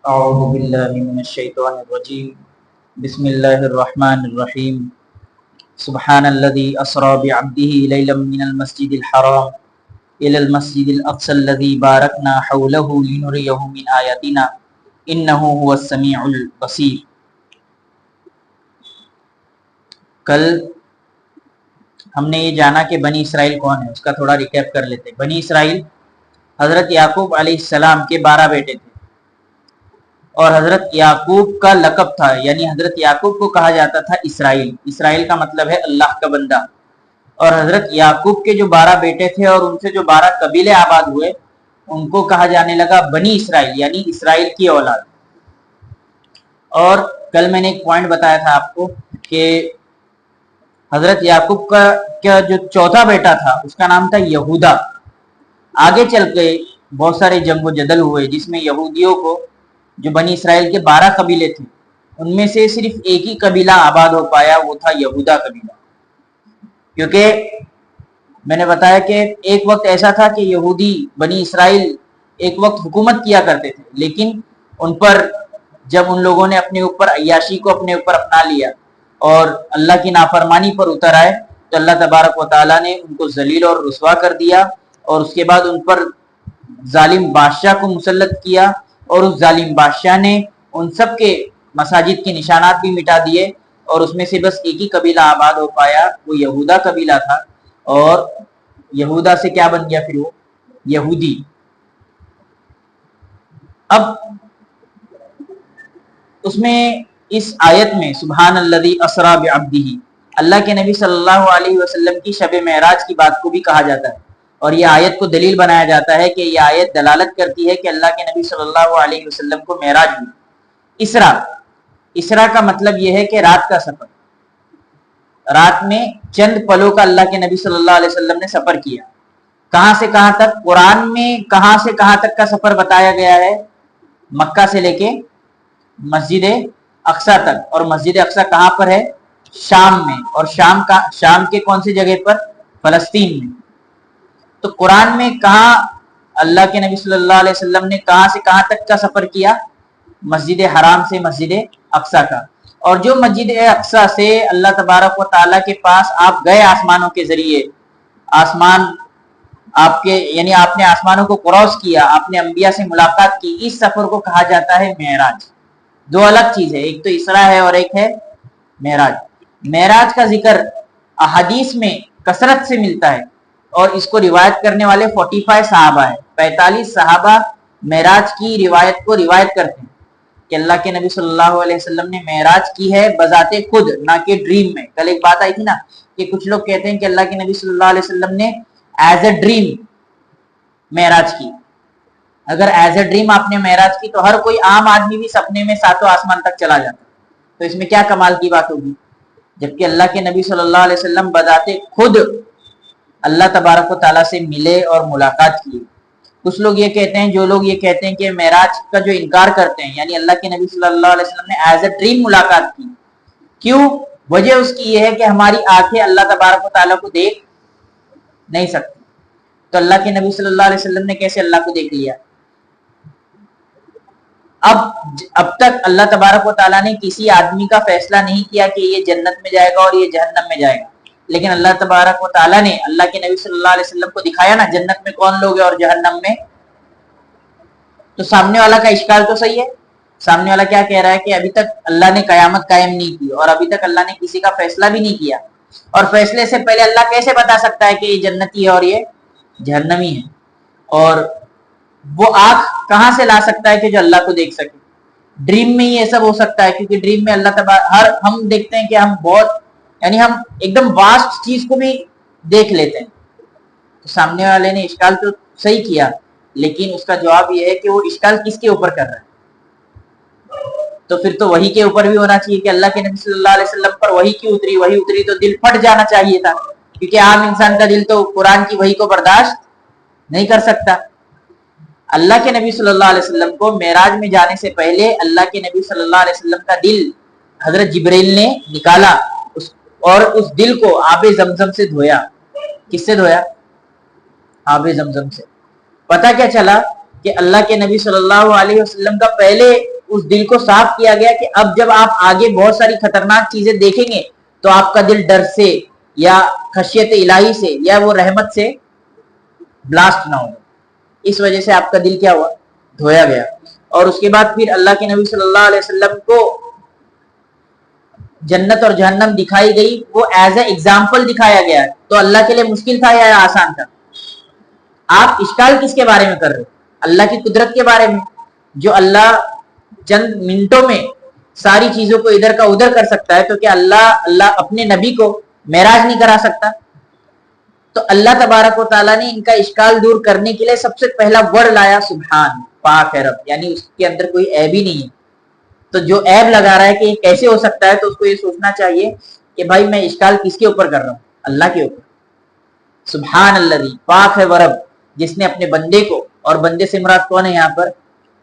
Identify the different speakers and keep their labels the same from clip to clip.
Speaker 1: أعوذ بالله من الشيطان الرجيم بسم الله الرحمن الرحيم سبحان الذي أسرى بعبده ليلا من المسجد الحرام إلى المسجد الأقصى الذي باركنا حوله لنريه من آياتنا إنه هو السميع البصير. کل ہم نے یہ جانا کہ بنی اسرائیل کون ہے، اس کا تھوڑا ریکیپ کر لیتے. بنی اسرائیل حضرت یعقوب علیہ السلام کے 12 بیٹے تھے اور حضرت یعقوب کا لقب تھا، یعنی حضرت یعقوب کو کہا جاتا تھا اسرائیل. اسرائیل کا مطلب ہے اللہ کا بندہ. اور حضرت یعقوب کے جو 12 بیٹے تھے اور ان سے جو 12 قبیلے آباد ہوئے ان کو کہا جانے لگا بنی اسرائیل، یعنی اسرائیل کی اولاد. اور کل میں نے ایک پوائنٹ بتایا تھا آپ کو کہ حضرت یعقوب کا جو چوتھا بیٹا تھا اس کا نام تھا یہودا. آگے چل کے بہت سارے جنگ و جدل ہوئے جس میں یہودیوں کو، جو بنی اسرائیل کے 12 قبیلے تھے ان میں سے صرف ایک ہی قبیلہ آباد ہو پایا، وہ تھا یہودا قبیلہ. کیونکہ میں نے بتایا کہ ایک وقت ایسا تھا کہ یہودی بنی اسرائیل ایک وقت حکومت کیا کرتے تھے، لیکن ان پر جب ان لوگوں نے اپنے اوپر عیاشی کو اپنے اوپر اپنا لیا اور اللہ کی نافرمانی پر اتر آئے تو اللہ تبارک و تعالیٰ نے ان کو ذلیل اور رسوا کر دیا اور اس کے بعد ان پر ظالم بادشاہ کو مسلط کیا اور اس ظالم بادشاہ نے ان سب کے مساجد کے نشانات بھی مٹا دیے اور اس میں سے بس ایک ہی قبیلہ آباد ہو پایا، وہ یہودا قبیلہ تھا. اور یہودا سے کیا بن گیا پھر؟ وہ یہودی. اب اس میں اس آیت میں سبحان الذی اسری بعبدہ، اللہ کے نبی صلی اللہ علیہ وسلم کی شب معراج کی بات کو بھی کہا جاتا ہے اور یہ آیت کو دلیل بنایا جاتا ہے کہ یہ آیت دلالت کرتی ہے کہ اللہ کے نبی صلی اللہ علیہ وسلم کو معراج ہوئی. اسرا کا مطلب یہ ہے کہ رات کا سفر. رات میں چند پلوں کا اللہ کے نبی صلی اللہ علیہ وسلم نے سفر کیا. کہاں سے کہاں تک؟ قرآن میں کہاں سے کہاں تک کا سفر بتایا گیا ہے؟ مکہ سے لے کے مسجد اقصی تک. اور مسجد اقصی کہاں پر ہے؟ شام میں. اور شام کے کون سی جگہ پر؟ فلسطین میں. تو قرآن میں کہاں اللہ کے نبی صلی اللہ علیہ وسلم نے کہاں سے کہاں تک کا سفر کیا؟ مسجد حرام سے مسجد اقصی کا. اور جو مسجد اقصی سے اللہ تبارک و تعالیٰ کے پاس آپ گئے آسمانوں کے ذریعے، آسمان آپ کے، یعنی آپ نے آسمانوں کو کراس کیا، آپ نے انبیاء سے ملاقات کی، اس سفر کو کہا جاتا ہے معراج. دو الگ چیز ہے، ایک تو اسرا ہے اور ایک ہے معراج. معراج کا ذکر احادیث میں کثرت سے ملتا ہے اور اس کو روایت کرنے والے 45 صحابہ ہیں. 45 صحابہ معراج کی روایت کو روایت کرتے ہیں کہ اللہ کے نبی صلی اللہ علیہ وسلم نے معراج کی ہے بذات خود، نہ کہ ڈریم میں. کل ایک بات آئی تھی نا کہ کچھ لوگ کہتے ہیں کہ اللہ کے نبی صلی اللہ علیہ وسلم نے ایز اے ڈریم معراج کی. اگر ایز اے ڈریم آپ نے معراج کی تو ہر کوئی عام آدمی بھی سپنے میں 7واں آسمان تک چلا جاتا، تو اس میں کیا کمال کی بات ہوگی؟ جبکہ اللہ کے نبی صلی اللہ علیہ وسلم بذات خود اللہ تبارک و تعالیٰ سے ملے اور ملاقات کی. کچھ لوگ یہ کہتے ہیں، جو لوگ یہ کہتے ہیں کہ معراج کا جو انکار کرتے ہیں، یعنی اللہ کے نبی صلی اللہ علیہ وسلم نے ایز اے ڈریم ملاقات کی. کیوں؟ وجہ اس کی یہ ہے کہ ہماری آنکھیں اللہ تبارک و تعالیٰ کو دیکھ نہیں سکتی، تو اللہ کے نبی صلی اللہ علیہ وسلم نے کیسے اللہ کو دیکھ لیا؟ اب تک اللہ تبارک و تعالیٰ نے کسی آدمی کا فیصلہ نہیں کیا کہ یہ جنت میں جائے گا اور یہ جہنم میں جائے گا، لیکن اللہ تبارک و تعالیٰ نے اللہ کے نبی صلی اللہ علیہ وسلم کو دکھایا نا جنت میں کون لوگ ہیں اور جہنم میں. تو سامنے والا کا اشکال تو صحیح ہے. سامنے والا کیا کہہ رہا ہے کہ ابھی تک اللہ نے قیامت قائم نہیں کی اور ابھی تک اللہ نے کسی کا فیصلہ بھی نہیں کیا، اور فیصلے سے پہلے اللہ کیسے بتا سکتا ہے کہ یہ جنتی ہے اور یہ جہنمی ہے؟ اور وہ آنکھ کہاں سے لا سکتا ہے کہ جو اللہ کو دیکھ سکے؟ ڈریم میں یہ سب ہو سکتا ہے، کیونکہ ڈریم میں اللہ تبارک ہم دیکھتے ہیں کہ ہم بہت، یعنی ہم ایک دم واسٹ چیز کو بھی دیکھ لیتے ہیں. تو سامنے والے نے اشکال تو صحیح کیا، لیکن اس کا جواب یہ ہے کہ وہ اشکال کس کے اوپر کر رہا ہے؟ تو پھر تو وہی کے اوپر بھی ہونا چاہیے کہ اللہ کے نبی صلی اللہ علیہ وسلم پر وہی کیوں اتری؟ وہی اتری تو دل پھٹ جانا چاہیے تھا، کیونکہ عام انسان کا دل تو قرآن کی وحی کو برداشت نہیں کر سکتا. اللہ کے نبی صلی اللہ علیہ وسلم کو معراج میں جانے سے پہلے اللہ کے نبی صلی اللہ علیہ وسلم کا دل حضرت جبریل نے نکالا اور اس دل کو آب زمزم سے دھویا. کس سے دھویا؟ آب زمزم سے. پتہ کیا چلا کہ اللہ کے نبی صلی اللہ علیہ وسلم کا پہلے اس دل کو صاف کیا گیا کہ اب جب آپ آگے بہت ساری خطرناک چیزیں دیکھیں گے تو آپ کا دل ڈر سے یا خشیت الہی سے یا وہ رحمت سے بلاسٹ نہ ہو. اس وجہ سے آپ کا دل کیا ہوا؟ دھویا گیا. اور اس کے بعد پھر اللہ کے نبی صلی اللہ علیہ وسلم کو جنت اور جہنم دکھائی گئی, وہ ایز اے ایگزامپل دکھایا گیا. تو اللہ کے لیے مشکل تھا یا آسان تھا؟ آپ اشکال کس کے بارے میں کر رہے؟ اللہ کی قدرت کے بارے میں, جو اللہ چند منٹوں میں ساری چیزوں کو ادھر کا ادھر کر سکتا ہے. تو کیا اللہ اپنے نبی کو معراج نہیں کرا سکتا؟ تو اللہ تبارک و تعالیٰ نے ان کا اشکال دور کرنے کے لیے سب سے پہلا ورڈ لایا سبحان, پاک ہے رب, یعنی اس کے اندر کوئی عیب ہی نہیں ہے. تو جو عیب لگا رہا ہے کہ یہ کیسے ہو سکتا ہے, تو اس کو یہ سوچنا چاہیے کہ بھائی میں اشکال کس کے اوپر کر رہا ہوں؟ اللہ کے اوپر. سبحان الذی, پاک ہے وہ رب جس نے اپنے بندے کو, اور بندے سے مراد کون ہے یہاں پر؟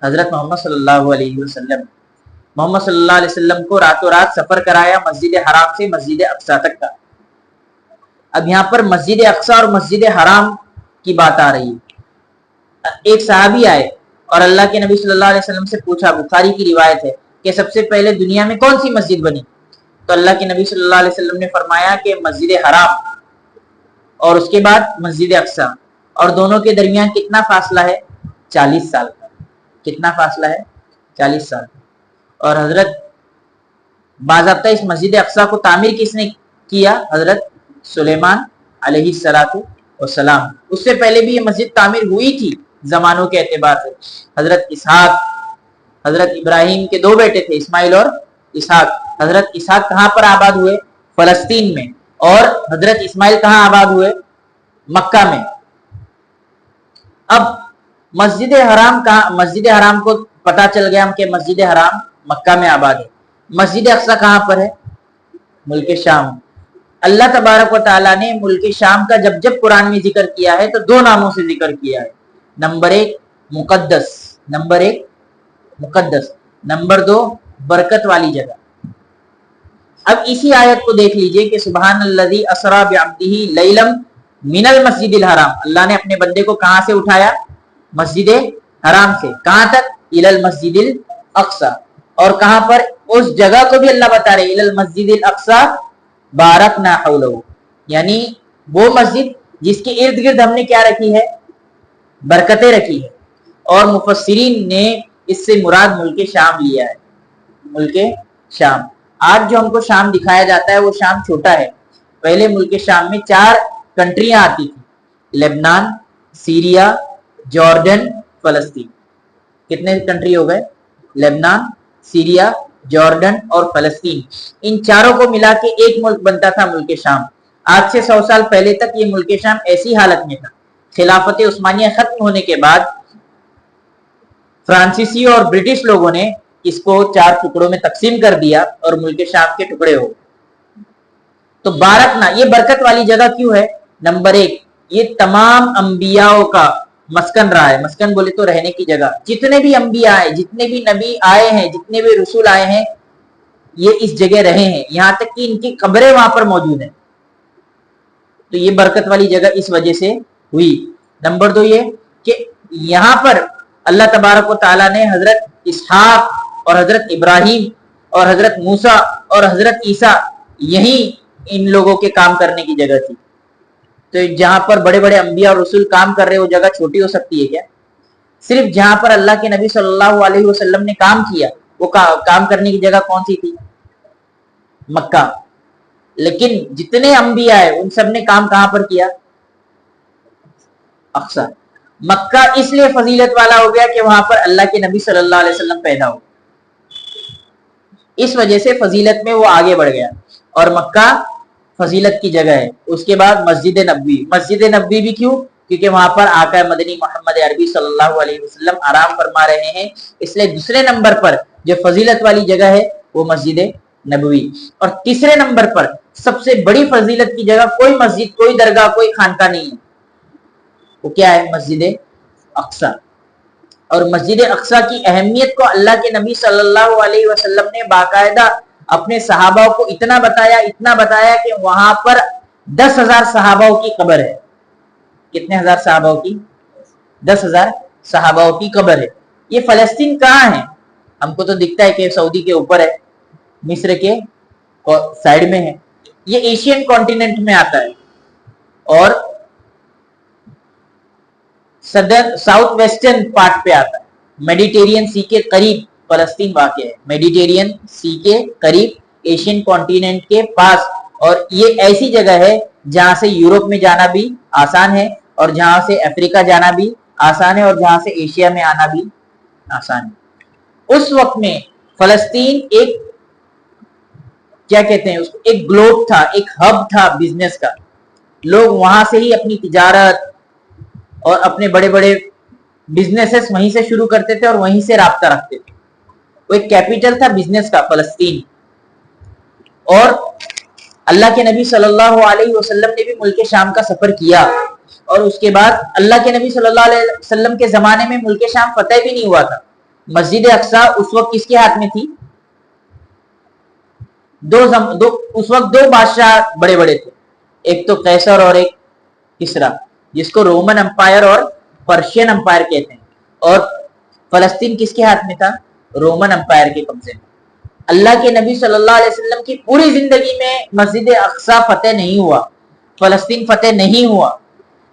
Speaker 1: حضرت محمد صلی اللہ علیہ وسلم. محمد صلی اللہ علیہ وسلم کو راتوں رات سفر کرایا مسجد حرام سے مسجد اقصی تک کا. اب یہاں پر مسجد اقصی اور مسجد حرام کی بات آ رہی ہے. ایک صحابی آئے اور اللہ کے نبی صلی اللہ علیہ وسلم سے پوچھا, بخاری کی روایت ہے, کہ سب سے پہلے دنیا میں کون سی مسجد بنی؟ تو اللہ کے نبی صلی اللہ علیہ وسلم نے فرمایا کہ مسجد حرام, اور اس کے بعد مسجد اقصی, اور دونوں کے درمیان کتنا فاصلہ ہے؟ 40 سال کا. کتنا فاصلہ ہے؟ 40 سال. اور حضرت باضابطہ اس مسجد اقصی کو تعمیر کس نے کیا؟ حضرت سلیمان علیہ السلام. اس سے پہلے بھی یہ مسجد تعمیر ہوئی تھی زمانوں کے اعتبار سے. حضرت اسحاق, حضرت ابراہیم کے 2 بیٹے تھے, اسماعیل اور اسحاق. حضرت اسحاق کہاں پر آباد ہوئے؟ فلسطین میں. اور حضرت اسماعیل کہاں آباد ہوئے؟ مکہ میں. اب مسجد حرام کہاں؟ مسجد حرام کو پتا چل گیا کہ مسجد حرام مکہ میں آباد ہے. مسجد اقصی کہاں پر ہے؟ ملک شام. اللہ تبارک و تعالیٰ نے ملک شام کا جب جب قرآن میں ذکر کیا ہے تو 2 ناموں سے ذکر کیا ہے. نمبر 1 مقدس, نمبر 1 مقدس, نمبر 2 برکت والی جگہ. اب اسی آیت کو دیکھ لیجئے کہ سبحان الذی اسری بعبدہ لیلا من المسجد الحرام, اللہ نے اپنے بندے کو کہاں سے اٹھایا؟ مسجد حرام سے. کہاں تک؟ الی المسجد الاقصی. اور کہاں پر؟ اس جگہ کو بھی اللہ بتا رہے الی المسجد الاقصی بارکنا حولہ, یعنی وہ مسجد جس کے ارد گرد ہم نے کیا رکھی ہے؟ برکتیں رکھی ہے. اور مفسرین نے اس سے مراد ملک شام لیا ہے. ملک شام, آج جو ہم کو شام دکھایا جاتا ہے وہ شام چھوٹا ہے. پہلے ملک شام میں 4 کنٹریاں آتی تھی, لبنان, سیریا, جارڈن, فلسطین. کتنے کنٹری ہو گئے؟ لبنان, سیریا, جارڈن اور فلسطین. ان چاروں کو ملا کے ایک ملک بنتا تھا ملک شام. آج سے 100 سال پہلے تک یہ ملک شام ایسی حالت میں تھا. خلافت عثمانیہ ختم ہونے کے بعد فرانسیسی اور برٹش لوگوں نے اس کو 4 ٹکڑوں میں تقسیم کر دیا اور ملک شام کے ٹکڑے ہو. تو بارکنا, یہ برکت والی جگہ کیوں ہے؟ نمبر 1 یہ تمام انبیاء کا مسکن رہا ہے. مسکن بولے تو رہنے کی جگہ. جتنے بھی انبیاء آئے, جتنے بھی نبی آئے ہیں, جتنے بھی رسول آئے ہیں, یہ اس جگہ رہے ہیں, یہاں تک کہ ان کی قبریں وہاں پر موجود ہیں. تو یہ برکت والی جگہ اس وجہ سے ہوئی. نمبر 2 یہ کہ یہاں پر اللہ تبارک و تعالیٰ نے حضرت اسحاق اور حضرت ابراہیم اور حضرت موسیٰ اور حضرت عیسیٰ, یہی ان لوگوں کے کام کرنے کی جگہ تھی. تو جہاں پر بڑے بڑے انبیاء اور رسول کام کر رہے, وہ جگہ چھوٹی ہو سکتی ہے کیا؟ صرف جہاں پر اللہ کے نبی صلی اللہ علیہ وسلم نے کام کیا, وہ کام کرنے کی جگہ کون سی تھی؟ مکہ. لیکن جتنے انبیاء ہیں ان سب نے کام کہاں پر کیا؟ اقصی. مکہ اس لیے فضیلت والا ہو گیا کہ وہاں پر اللہ کے نبی صلی اللہ علیہ وسلم پیدا ہو, اس وجہ سے فضیلت میں وہ آگے بڑھ گیا. اور مکہ فضیلت کی جگہ ہے. اس کے بعد مسجد نبوی. مسجد نبوی بھی کیوں؟ کیونکہ وہاں پر آقا مدنی محمد عربی صلی اللہ علیہ وسلم آرام فرما رہے ہیں, اس لیے دوسرے نمبر پر جو فضیلت والی جگہ ہے وہ مسجد نبوی. اور تیسرے نمبر پر سب سے بڑی فضیلت کی جگہ کوئی مسجد, کوئی درگاہ, کوئی خانقاہ نہیں ہے, وہ کیا ہے؟ مسجد اقصی. اور مسجد اقصی کی اہمیت کو اللہ کے نبی صلی اللہ علیہ وسلم نے باقاعدہ اپنے صحابہ کو اتنا بتایا کہ وہاں پر 10,000 صحابہ کی قبر ہے. کتنے ہزار صحابہ کی؟ 10,000 صحاباؤں کی قبر ہے. یہ فلسطین کہاں ہے؟ ہم کو تو دکھتا ہے کہ سعودی کے اوپر ہے, مصر کے سائڈ میں ہے. یہ ایشین کانٹیننٹ میں آتا ہے اور ساؤتھ ویسٹرن پارٹ پہ آتا ہے. میڈیٹیرین سی کے قریب فلسطین واقع ہے, میڈیٹیرین سی کے قریب ایشین کانٹیننٹ کے پاس. اور یہ ایسی جگہ ہے جہاں سے یورپ میں جانا بھی آسان ہے, اور جہاں سے افریقہ جانا بھی آسان ہے, اور جہاں سے ایشیا میں آنا بھی آسان ہے. اس وقت میں فلسطین ایک کیا کہتے ہیں اس کو, ایک گلوب تھا, ایک ہب تھا بزنس کا. لوگ وہاں سے ہی اپنی تجارت اور اپنے بڑے بڑے بزنسز وہیں سے شروع کرتے تھے اور وہیں سے رابطہ رکھتے تھے. وہ ایک کیپیٹل تھا بزنس کا فلسطین. اور اللہ کے نبی صلی اللہ علیہ وسلم نے بھی ملک شام کا سفر کیا, اور اس کے بعد اللہ کے نبی صلی اللہ علیہ وسلم کے زمانے میں ملک شام فتح بھی نہیں ہوا تھا. مسجد اقصی اس وقت کس کے ہاتھ میں تھی؟ اس وقت دو بادشاہ بڑے بڑے تھے, ایک تو قیصر اور ایک کسرا, جس کو رومن امپائر اور پرشین امپائر کہتے ہیں. اور فلسطین کس کے ہاتھ میں تھا؟ رومن امپائر کے قبضے میں. اللہ کے نبی صلی اللہ علیہ وسلم کی پوری زندگی میں مسجد اقصی فتح نہیں ہوا, فلسطین فتح نہیں ہوا,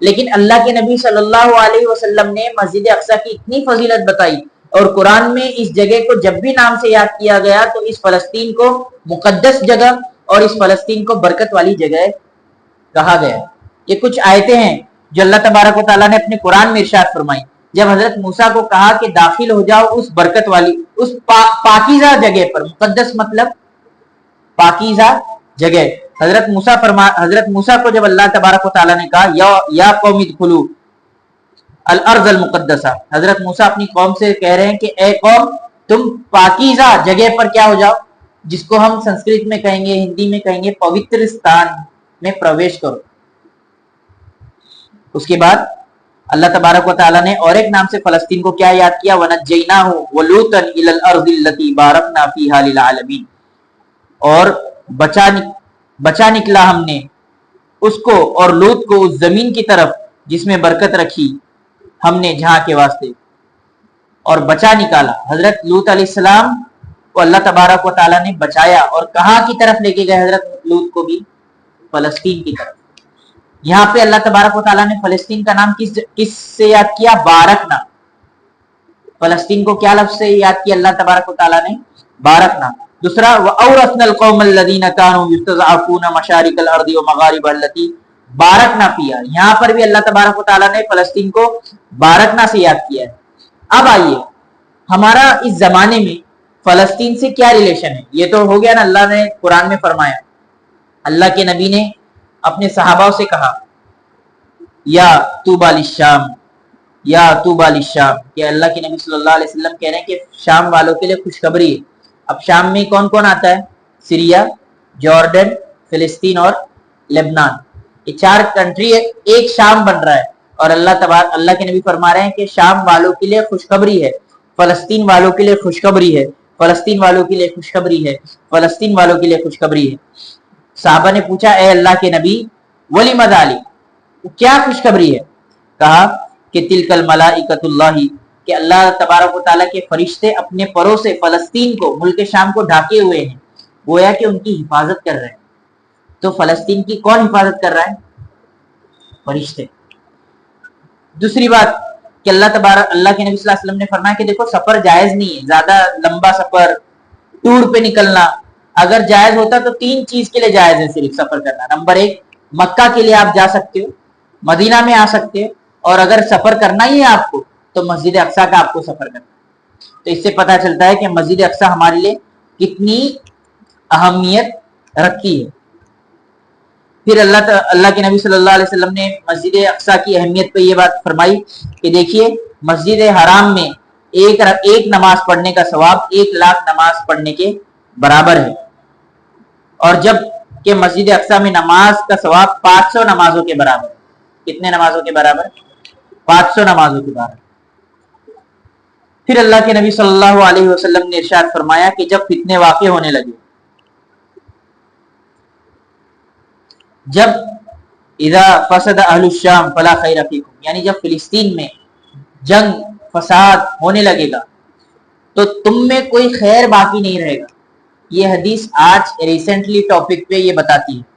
Speaker 1: لیکن اللہ کے نبی صلی اللہ علیہ وسلم نے مسجد اقصی کی اتنی فضیلت بتائی, اور قرآن میں اس جگہ کو جب بھی نام سے یاد کیا گیا تو اس فلسطین کو مقدس جگہ اور اس فلسطین کو برکت والی جگہ کہا گیا. یہ کچھ آیتیں ہیں جو اللہ تبارک و تعالیٰ نے اپنے قرآن میں ارشاد فرمائی. جب حضرت موسیٰ کو کہا کہ داخل ہو جاؤ اس برکت والی, اس پاکیزہ جگہ پر, مقدس مطلب پاکیزہ جگہ. حضرت موسیٰ کو جب اللہ تبارک و تعالیٰ نے کہا یا قوم ادخلوا الارض المقدسہ, حضرت موسیٰ اپنی قوم سے کہہ رہے ہیں کہ اے قوم تم پاکیزہ جگہ پر کیا ہو جاؤ, جس کو ہم سنسکرت میں کہیں گے, ہندی میں کہیں گے پوترستان میں پرویش کرو. اس کے بعد اللہ تبارک و تعالیٰ نے اور ایک نام سے فلسطین کو کیا یاد کیا, وَنَجَّيْنَاهُ وَلُوطًا إِلَى الْأَرْضِ الَّتِي بَارَكْنَا فِيهَا لِلْعَالَمِينَ, اور بچا نکلا ہم نے اس کو اور لوط کو اس زمین کی طرف جس میں برکت رکھی ہم نے جہاں کے واسطے, اور بچا نکالا. حضرت لوط علیہ السلام کو اللہ تبارک و تعالیٰ نے بچایا, اور کہاں کی طرف لے کے گئے حضرت لوط کو بھی؟ فلسطین کی طرف. یہاں پہ اللہ تبارک و تعالیٰ نے فلسطین کا نام کس سے یاد کیا؟ بارکنا. فلسطین کو کیا لفظ سے یاد کیا اللہ تبارک و تعالیٰ نے؟ بارکنا. دوسرا وَأَوْرَثْنَا الْقَوْمَ الَّذِينَ كَانُوا يُسْتَضْعَفُونَ مَشَارِقَ الْأَرْضِ وَمَغَارِبَهَا الَّتِي بارکنا فِيهَا. یہاں پر بھی اللہ تبارک و تعالیٰ نے فلسطین کو بارکنا سے یاد کیا ہے. اب آئیے, ہمارا اس زمانے میں فلسطین سے کیا ریلیشن ہے؟ یہ تو ہو گیا نا, اللہ نے قرآن میں فرمایا, اللہ کے نبی نے اپنے صحابہ سے کہا یا طوبیٰ للشام, یا طوبیٰ للشام, کہ اللہ کے نبی صلی اللہ علیہ وسلم کہہ رہے ہیں کہ شام والوں کے لیے خوشخبری ہے. اب شام میں کون کون آتا ہے؟ سیریا, جارڈن, فلسطین اور لبنان. یہ چار کنٹری ہے, ایک شام بن رہا ہے, اور اللہ کے نبی فرما رہے ہیں کہ شام والوں کے لیے خوشخبری ہے, فلسطین والوں کے لیے خوشخبری ہے, فلسطین والوں کے لیے خوشخبری ہے, فلسطین والوں کے لیے خوشخبری ہے. صحابہ نے پوچھا اے اللہ کے نبی وَلِمَ ذَلِكَ, کیا خوشخبری ہے؟ کہا کہ تِلْكَ الْمَلَائِكَةُ اللَّهِ, کہ اللہ تبارک و تعالیٰ کے فرشتے اپنے پروں سے فلسطین کو, ملک شام کو ڈھانکے ہوئے ہیں, گویا کہ ان کی حفاظت کر رہے ہیں. تو فلسطین کی کون حفاظت کر رہا ہے؟ فرشتے. دوسری بات کہ اللہ کے نبی صلی اللہ علیہ وسلم نے فرمایا کہ دیکھو سفر جائز نہیں ہے, زیادہ لمبا سفر, ٹور پہ نکلنا. اگر جائز ہوتا تو 3 چیز کے لیے جائز ہے صرف سفر کرنا. نمبر 1, مکہ کے لیے آپ جا سکتے ہو, مدینہ میں آ سکتے ہو, اور اگر سفر کرنا ہی ہے آپ کو تو مسجد اقصی کا آپ کو سفر کرنا. تو اس سے پتہ چلتا ہے کہ مسجد اقصی ہمارے لیے کتنی اہمیت رکھتی ہے. پھر اللہ کے نبی صلی اللہ علیہ وسلم نے مسجد اقصی کی اہمیت پہ یہ بات فرمائی کہ دیکھیے مسجد حرام میں ایک نماز پڑھنے کا ثواب 1,00,000 نماز پڑھنے کے برابر ہے, اور جب کہ مسجد اقصی میں نماز کا ثواب 500 نمازوں کے برابر ہے. کتنے نمازوں کے برابر؟ 500 نمازوں کے برابر. پھر اللہ کے نبی صلی اللہ علیہ وسلم نے ارشاد فرمایا کہ جب فتنے واقع ہونے لگے, جب اذا فسد اہل الشام فلا خیر فیکم, یعنی جب فلسطین میں جنگ فساد ہونے لگے گا تو تم میں کوئی خیر باقی نہیں رہے گا. یہ حدیث آج ریسنٹلی ٹاپک پہ یہ بتاتی ہے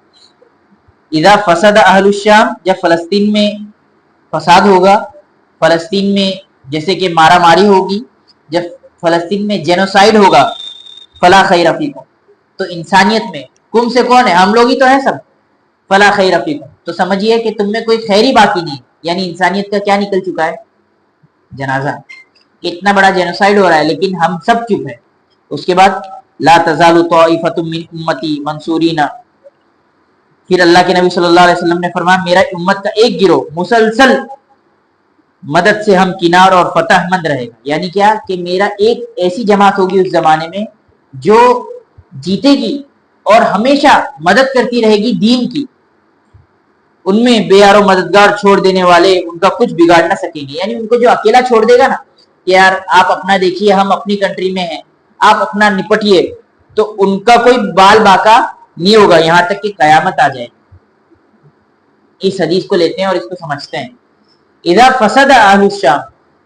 Speaker 1: اذا فسد اہل الشام، جب فلسطین میں فساد ہوگا، فلسطین میں جیسے کہ مارا ماری ہوگی، جب فلسطین میں جینوسائیڈ ہوگا، فلا خیر فیکم، تو انسانیت میں کم سے کون ہے؟ ہم لوگ ہی تو ہیں سب. فلا خیر فیکم، تو سمجھیے کہ تم میں کوئی خیر ہی باقی نہیں، یعنی انسانیت کا کیا نکل چکا ہے؟ جنازہ. کہ اتنا بڑا جینوسائیڈ ہو رہا ہے لیکن ہم سب چپ ہیں. اس کے بعد لا تزال طائفۃ من امتی منصورین، پھر اللہ کے نبی صلی اللہ علیہ وسلم نے فرمایا میرا امت کا ایک گروہ مسلسل مدد سے ہم کنار اور فتح مند رہے گا. یعنی کیا؟ کہ میرا ایک ایسی جماعت ہوگی اس زمانے میں جو جیتے گی اور ہمیشہ مدد کرتی رہے گی دین کی. ان میں بے یار و مددگار چھوڑ دینے والے ان کا کچھ بگاڑ نہ سکیں گے. یعنی ان کو جو اکیلا چھوڑ دے گا نا کہ یار آپ اپنا دیکھیے، ہم اپنی کنٹری میں ہیں، آپ اپنا نپٹیے، تو ان کا کوئی بال باقا نہیں ہوگا یہاں تک کہ قیامت آ جائے. اس حدیث کو لیتے ہیں اور اس کو سمجھتے ہیں. اذا فسد اہل الشام،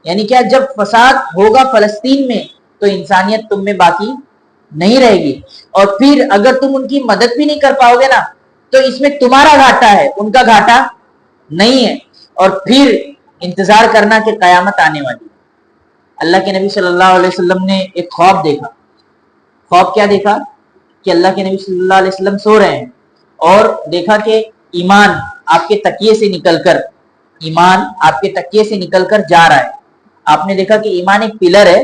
Speaker 1: یعنی کیا؟ جب فساد ہوگا فلسطین میں تو انسانیت تم میں باقی نہیں رہے گی. اور پھر اگر تم ان کی مدد بھی نہیں کر پاؤ گے نا تو اس میں تمہارا گھاٹا ہے، ان کا گھاٹا نہیں ہے. اور پھر انتظار کرنا کہ قیامت آنے والی. اللہ کے نبی صلی اللہ علیہ وسلم نے ایک خواب دیکھا. خواب کیا دیکھا؟ کہ اللہ کے نبی صلی اللہ علیہ وسلم سو رہے ہیں اور دیکھا کہ ایمان آپ کے تکیے سے نکل کر، ایمان آپ کے تکیے سے نکل کر جا رہا ہے. آپ نے دیکھا کہ ایمان ایک پلر ہے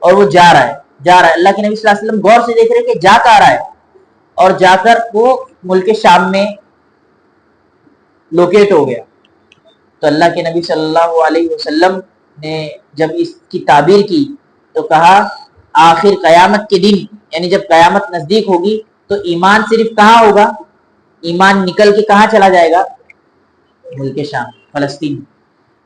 Speaker 1: اور وہ جا رہا ہے. اللہ کے نبی صلی اللہ علیہ وسلم غور سے دیکھ رہے کہ جا کہاں رہا ہے، اور جا کر وہ ملک شام میں لوکیٹ ہو گیا. تو اللہ کے نبی صلی اللہ علیہ وسلم نے جب اس کی تعبیر کی تو کہا آخر قیامت کے دن، یعنی جب قیامت نزدیک ہوگی تو ایمان صرف کہاں ہوگا؟ ایمان نکل کے کہاں چلا جائے گا؟ ملک شام، فلسطین.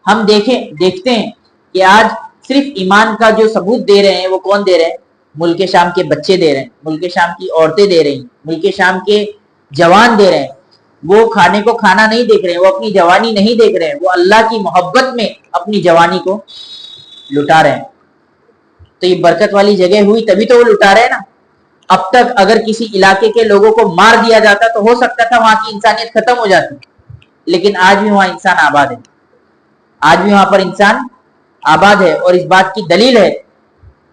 Speaker 1: ہم دیکھتے ہیں کہ آج صرف ایمان کا جو ثبوت دے رہے ہیں وہ کون دے رہے ہیں؟ ملک شام کے بچے دے رہے ہیں، ملک شام کی عورتیں دے رہی ہیں، ملک شام کے جوان دے رہے ہیں. وہ کھانے کو کھانا نہیں دیکھ رہے ہیں، وہ اپنی جوانی نہیں دیکھ رہے ہیں، وہ اللہ کی محبت میں اپنی جوانی کو لٹا رہے ہیں. تو یہ برکت والی جگہ ہوئی تبھی تو وہ لٹا رہے ہیں نا. اب تک اگر کسی علاقے کے لوگوں کو مار دیا جاتا تو ہو سکتا تھا وہاں کی انسانیت ختم ہو جاتی، لیکن آج بھی وہاں انسان آباد ہے. آج بھی وہاں پر انسان آباد ہے. اور اس بات کی دلیل ہے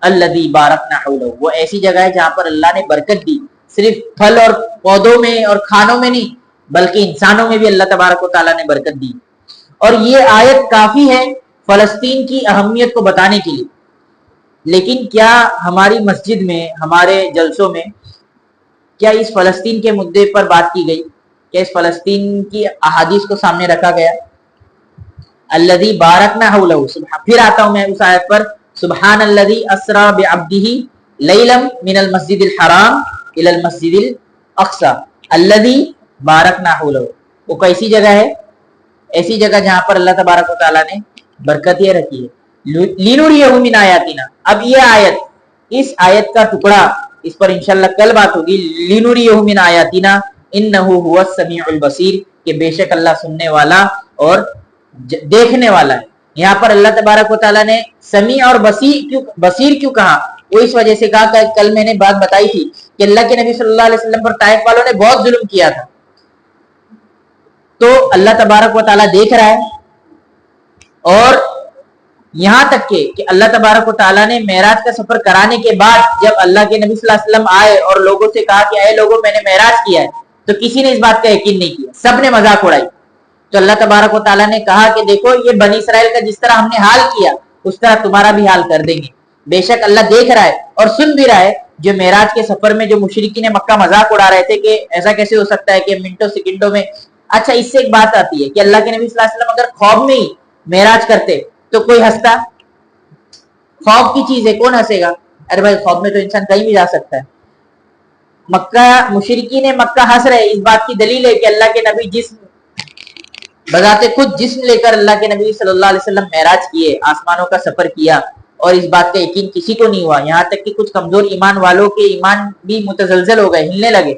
Speaker 1: الذی بارکنا حولہ، وہ ایسی جگہ ہے جہاں پر اللہ نے برکت دی. صرف پھل اور پودوں میں اور کھانوں میں نہیں بلکہ انسانوں میں بھی اللہ تبارک و تعالیٰ نے برکت دی. اور یہ آیت کافی ہے فلسطین کی اہمیت کو بتانے کے لیے. لیکن کیا ہماری مسجد میں، ہمارے جلسوں میں کیا اس فلسطین کے مدعے پر بات کی گئی؟ کیا اس فلسطین کی احادیث کو سامنے رکھا گیا؟ الذی بارکنا حولہ. پھر آتا ہوں میں اس آیت پر، سبحان الذی اسری بعبدہ لیلا من المسجد الحرام الی المسجد الاقصی الذی بارکنا حولہ. وہ کیسی جگہ ہے؟ ایسی جگہ جہاں پر اللہ تبارک و تعالیٰ نے برکتیں رکھی ہے. لنریہ من آیاتنا. اب یہ آیت، اس آیت کا ٹکڑا، اس پر انشاءاللہ کل بات ہوگی. لنریہ من آیاتنا انہ هو السمیع البصیر، کہ بے شک اللہ سننے والا اور دیکھنے والا ہے. یہاں پر اللہ تبارک و تعالیٰ نے سمیع اور بصیر کیوں کہا؟ وہ اس وجہ سے کہا کہ کل میں نے بات بتائی تھی کہ اللہ کے نبی صلی اللہ علیہ وسلم پر طائف والوں نے بہت ظلم کیا تھا. تو اللہ تبارک و تعالیٰ دیکھ رہا ہے. اور یہاں تک کہ اللہ تبارک و تعالیٰ نے معراج کا سفر کرانے کے بعد جب اللہ کے نبی صلی اللہ علیہ وسلم آئے اور لوگوں سے کہا کہ اے لوگوں میں نے معراج کیا ہے، تو کسی نے اس بات کا یقین نہیں کیا، سب نے مذاق اڑائی. تو اللہ تبارک و تعالیٰ نے کہا کہ دیکھو یہ بنی اسرائیل کا جس طرح ہم نے حال کیا اس طرح تمہارا بھی حال کر دیں گے. بے شک اللہ دیکھ رہا ہے اور سن بھی رہا ہے. جو معراج کے سفر میں جو مشرکین مکہ مذاق اڑا رہے تھے کہ ایسا کیسے ہو سکتا ہے کہ منٹوں سیکنڈوں میں. اچھا اس سے ایک بات آتی ہے کہ اللہ کے نبی صلی اللہ علیہ وسلم اگر خواب میں ہی معراج کرتے تو کوئی ہنستا؟ خواب کی چیز ہے، کون ہنسے گا؟ ارے بھائی خواب میں تو انسان کہیں بھی جا سکتا ہے. مکہ مشرکین مکہ ہنس رہے. اس بات کی دلیل ہے کہ اللہ کے نبی جسم بذات خود جسم لے کر اللہ کے نبی صلی اللہ علیہ وسلم معراج کیے، آسمانوں کا سفر کیا، اور اس بات کا یقین کسی کو نہیں ہوا. یہاں تک کہ کچھ کمزور ایمان والوں کے ایمان بھی متزلزل ہو گئے، ہلنے لگے.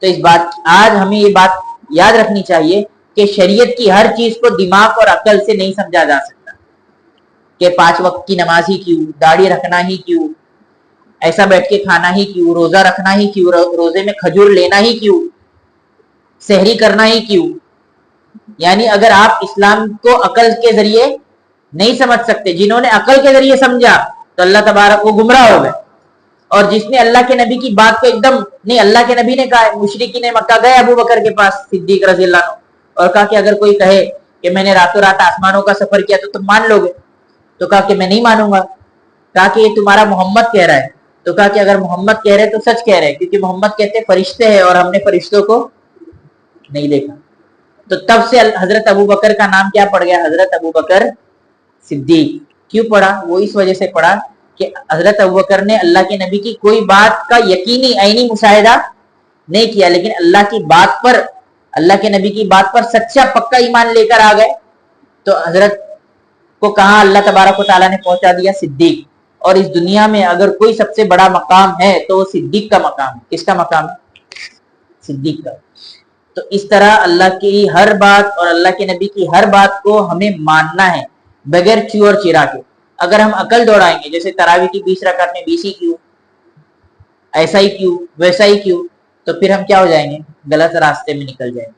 Speaker 1: تو اس بات آج ہمیں یہ بات یاد رکھنی چاہیے کہ شریعت کی ہر چیز کو دماغ اور عقل سے نہیں سمجھا جا سکتا. کہ 5 وقت کی نماز ہی کیوں, داڑھی رکھنا ہی کیوں, ایسا بیٹھ کے کھانا ہی کیوں, روزہ رکھنا ہی کیوں, روزے میں کھجور لینا ہی کیوں, سحری کرنا ہی کیوں. یعنی اگر آپ اسلام کو عقل کے ذریعے نہیں سمجھ سکتے, جنہوں نے عقل کے ذریعے سمجھا تو اللہ تبارک وہ گمراہ ہو گئے, اور جس نے اللہ کے نبی کی بات کو ایک دم نہیں, اللہ کے نبی نے کہا, مشرکین مکہ گئے ابو بکر کے پاس صدیق رضی اللہ عنہ اور کہا کہ اگر کوئی کہے کہ میں نے راتوں رات آسمانوں کا سفر کیا تو تم مان لو گے؟ تو کہا کہ میں نہیں مانوں گا. کہا کہ یہ تمہارا محمد کہہ رہا ہے. تو کہا کہ اگر محمد کہہ رہے تو سچ کہہ رہے, کیونکہ محمد کہتے ہیں فرشتے ہیں اور ہم نے فرشتوں کو نہیں دیکھا. تو تب سے حضرت ابو بکر کا نام کیا پڑ گیا؟ حضرت ابو بکر صدیق. کیوں پڑھا؟ وہ اس وجہ سے پڑھا کہ حضرت ابو بکر نے اللہ کے نبی کی کوئی بات کا یقینی عینی مشاہدہ نہیں کیا, لیکن اللہ کی بات پر, اللہ کے نبی کی بات پر سچا پکا ایمان لے کر آ گئے. تو حضرت کو کہاں اللہ تبارک و تعالیٰ نے پہنچا دیا؟ صدیق. اور اس دنیا میں اگر کوئی سب سے بڑا مقام ہے تو وہ صدیق کا مقام ہے. کس کا مقام ہے؟ صدیق کا. تو اس طرح اللہ کی ہر بات اور اللہ کے نبی کی ہر بات کو ہمیں ماننا ہے بغیر چو اور چرا کے. اگر ہم عقل دوڑائیں گے, جیسے تراویح کی 20 رکعت میں 20 ہی کیوں, ایسا ہی کیوں, ویسا ہی کیوں, تو پھر ہم کیا ہو جائیں گے؟ غلط راستے میں نکل جائیں گے.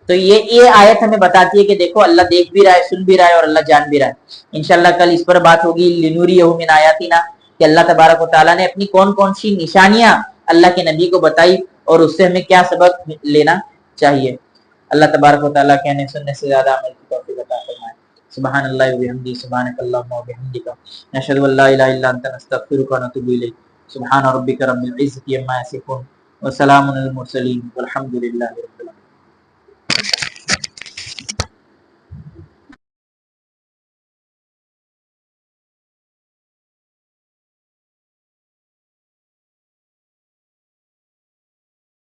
Speaker 1: تو یہ آیت ہمیں بتاتی ہے کہ دیکھو اللہ دیکھ بھی رہا ہے, سن بھی رہا ہے اور اللہ جان بھی رہا ہے. انشاءاللہ کل اس پر بات ہوگی, لنوریہ من آیاتنا, کہ اللہ تبارک و تعالیٰ نے اپنی کون کون سی نشانیاں اللہ کے نبی کو بتائی اور اس سے ہمیں کیا سبق لینا چاہیے. اللہ تبارک و تعالیٰ کہنے سننے سے زیادہ عمل کی توفیق عطا فرمائے. سبحان اللہ و بحمدہ, سبحانک اللہم و بحمدک, نشہد ان لا الہ الا انت, نستغفرک و نتوب الیک. سبحان ربک رب العزة عما یصفون وسلام علی المرسلین والحمد للہ.